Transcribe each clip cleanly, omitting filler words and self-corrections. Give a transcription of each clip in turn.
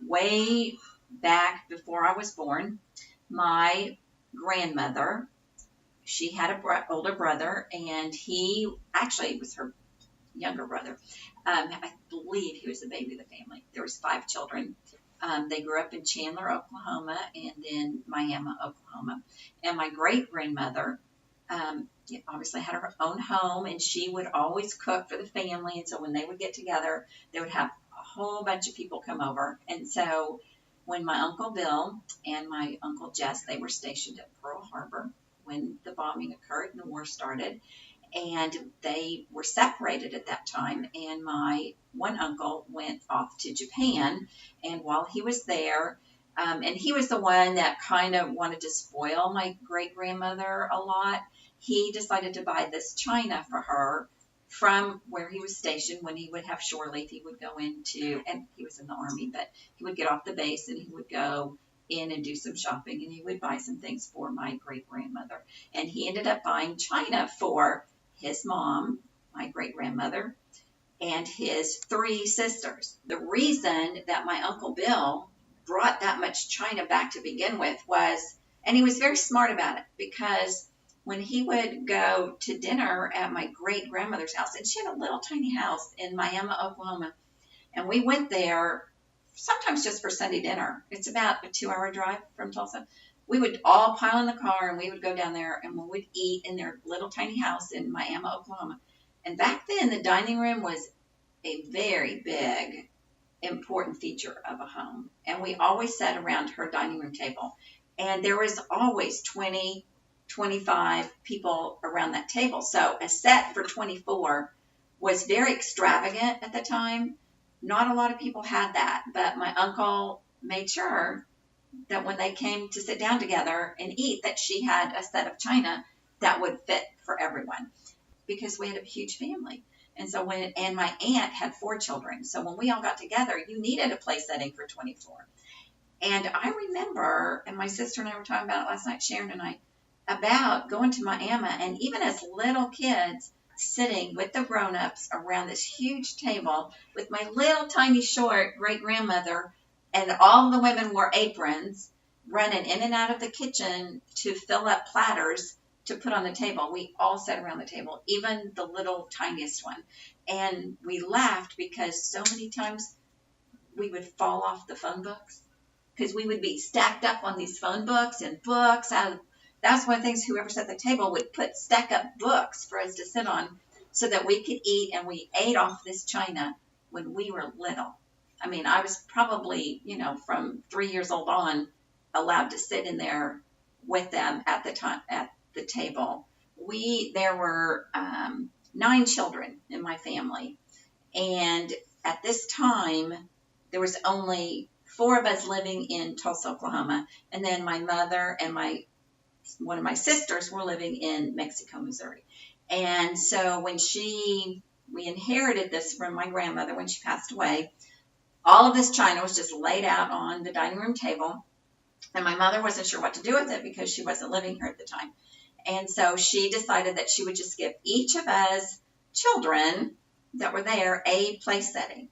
way back before I was born, my grandmother, she had an older brother, and he actually was her younger brother. I believe he was the baby of the family. There was 5 children. They grew up in Chandler, Oklahoma, and then Miami, Oklahoma. And my great-grandmother obviously had her own home, and she would always cook for the family. And so when they would get together, they would have a whole bunch of people come over. And so when my Uncle Bill and my Uncle Jess, they were stationed at Pearl Harbor when the bombing occurred and the war started. And they were separated at that time, and my one uncle went off to Japan, and while he was there, and he was the one that kind of wanted to spoil my great-grandmother a lot, he decided to buy this china for her from where he was stationed. When he would have shore leave, he would go into, and he was in the Army, but he would get off the base and he would go in and do some shopping, and he would buy some things for my great-grandmother. And he ended up buying china for his mom, my great-grandmother, and his 3 sisters. The reason that my Uncle Bill brought that much china back to begin with was, and he was very smart about it, because when he would go to dinner at my great-grandmother's house, and she had a little tiny house in Miami, Oklahoma, and we went there sometimes just for Sunday dinner. It's about a 2-hour drive from Tulsa. We would all pile in the car, and we would go down there, and we would eat in their little tiny house in Miami, Oklahoma. And back then, the dining room was a very big, important feature of a home. And we always sat around her dining room table. And there was always 20, 25 people around that table. So a set for 24 was very extravagant at the time. Not a lot of people had that, but my uncle made sure that when they came to sit down together and eat, that she had a set of china that would fit for everyone, because we had a huge family. And so and my aunt had 4 children. So when we all got together, you needed a place setting for 24. And I remember, and my sister and I were talking about it last night, Sharon and I, about going to Miami, and even as little kids, sitting with the grown-ups around this huge table with my little tiny short great-grandmother, and all the women wore aprons, running in and out of the kitchen to fill up platters to put on the table. We all sat around the table, even the little tiniest one. And we laughed because so many times we would fall off the phone books, because we would be stacked up on these phone books and books. That's one of the things, whoever set the table would stack up books for us to sit on so that we could eat, and we ate off this china when we were little. I mean, I was probably, from 3 years old on, allowed to sit in there with them at the table. There were 9 children in my family, and at this time, there was only 4 of us living in Tulsa, Oklahoma, and then my mother and one of my sisters were living in Mexico, Missouri. And so when we inherited this from my grandmother when she passed away, all of this china was just laid out on the dining room table, and my mother wasn't sure what to do with it because she wasn't living here at the time. And so she decided that she would just give each of us children that were there a place setting.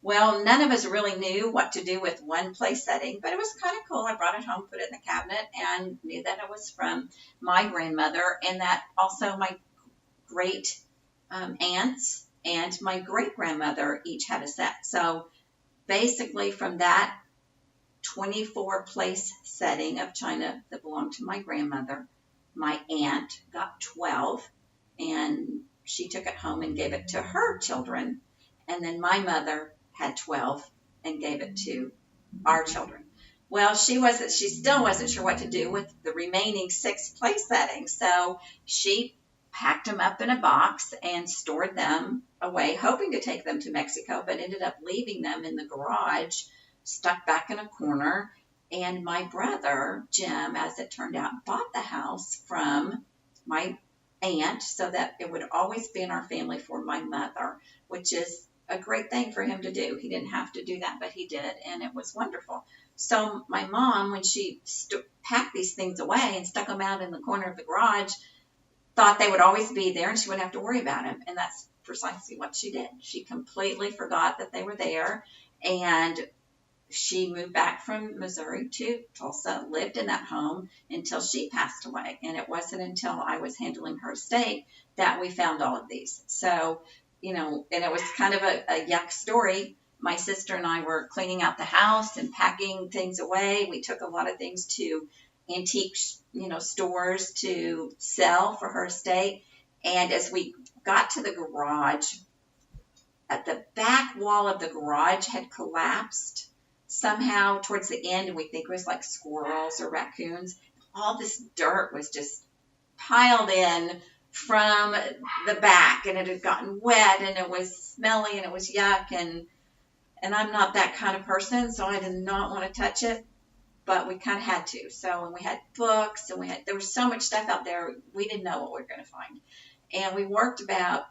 Well, none of us really knew what to do with one place setting, but it was kind of cool. I brought it home, put it in the cabinet, and knew that it was from my grandmother, and that also my great aunts and my great-grandmother each had a set. So basically from that 24 place setting of china that belonged to my grandmother, my aunt got 12, and she took it home and gave it to her children. And then my mother had 12 and gave it to our children. Well, she still wasn't sure what to do with the remaining 6 place settings. So she packed them up in a box and stored them away, hoping to take them to Mexico, but ended up leaving them in the garage, stuck back in a corner. And my brother, Jim, as it turned out, bought the house from my aunt so that it would always be in our family for my mother, which is a great thing for him to do. He didn't have to do that, but he did, and it was wonderful. So my mom, when she packed these things away and stuck them out in the corner of the garage, thought they would always be there and she wouldn't have to worry about them. And that's precisely what she did. She completely forgot that they were there, and she moved back from Missouri to Tulsa, lived in that home until she passed away. And it wasn't until I was handling her estate that we found all of these. So, and it was kind of a yuck story. My sister and I were cleaning out the house and packing things away. We took a lot of things to antique, stores to sell for her estate. And as we got to the garage, at the back wall of the garage had collapsed somehow towards the end, and we think it was like squirrels or raccoons. All this dirt was just piled in from the back, and it had gotten wet, and it was smelly, and it was yuck, and I'm not that kind of person, so I did not want to touch it, but we kind of had to. So, and we had books, and there was so much stuff out there, we didn't know what we were going to find. And we worked about,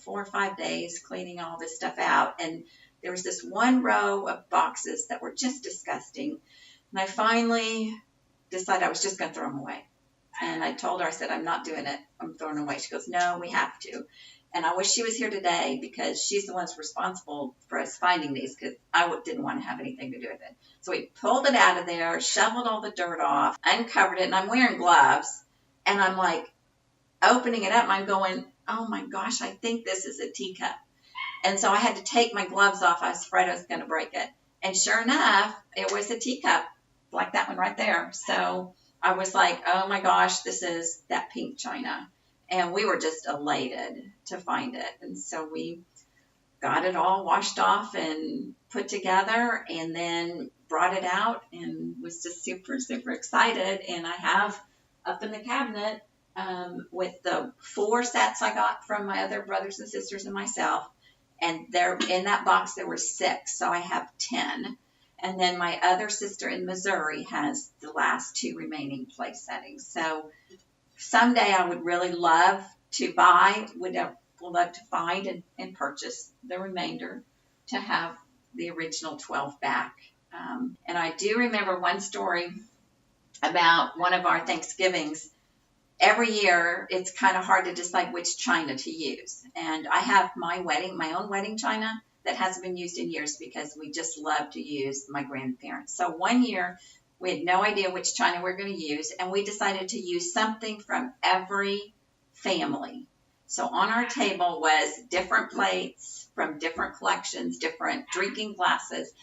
4 or 5 days cleaning all this stuff out, and there was this one row of boxes that were just disgusting, and I finally decided I was just going to throw them away. And I told her, I said, I'm not doing it. I'm throwing them away. She goes, no, we have to. And I wish she was here today because she's the one that's responsible for us finding these, because I didn't want to have anything to do with it. So we pulled it out of there, shoveled all the dirt off, uncovered it, and I'm wearing gloves, and I'm like opening it up, and I'm going, oh my gosh, I think this is a teacup. And so I had to take my gloves off. I was afraid I was going to break it. And sure enough, it was a teacup, like that one right there. So I was like, oh my gosh, this is that pink china. And we were just elated to find it. And so we got it all washed off and put together, and then brought it out, and was just super, super excited. And I have up in the cabinet with the 4 sets I got from my other brothers and sisters and myself. And there in that box, there were 6. So I have 10. And then my other sister in Missouri has the last 2 remaining place settings. So someday I would really love to would love to find and purchase the remainder to have the original 12 back. And I do remember one story about one of our Thanksgivings. Every year, it's kind of hard to decide which china to use. And I have my own wedding china that hasn't been used in years because we just love to use my grandparents. So one year, we had no idea which china we were going to use, and we decided to use something from every family. So on our table was different plates from different collections, different drinking glasses,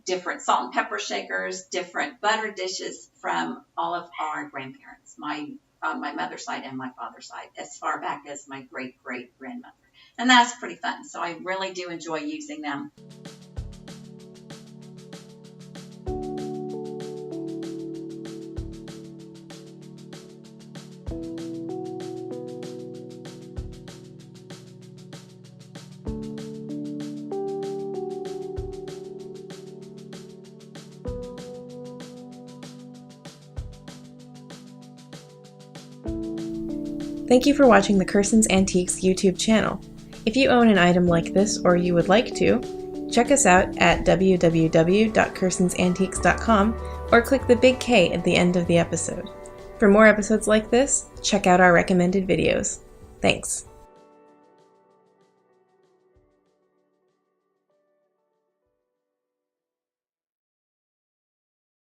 different salt and pepper shakers, different butter dishes from all of our grandparents, my mother's side and my father's side, as far back as my great-great-grandmother. And that's pretty fun. So I really do enjoy using them. Thank you for watching the Kersten's Antiques YouTube channel. If you own an item like this or you would like to, check us out at www.kerstensantiques.com or click the big K at the end of the episode. For more episodes like this, check out our recommended videos. Thanks.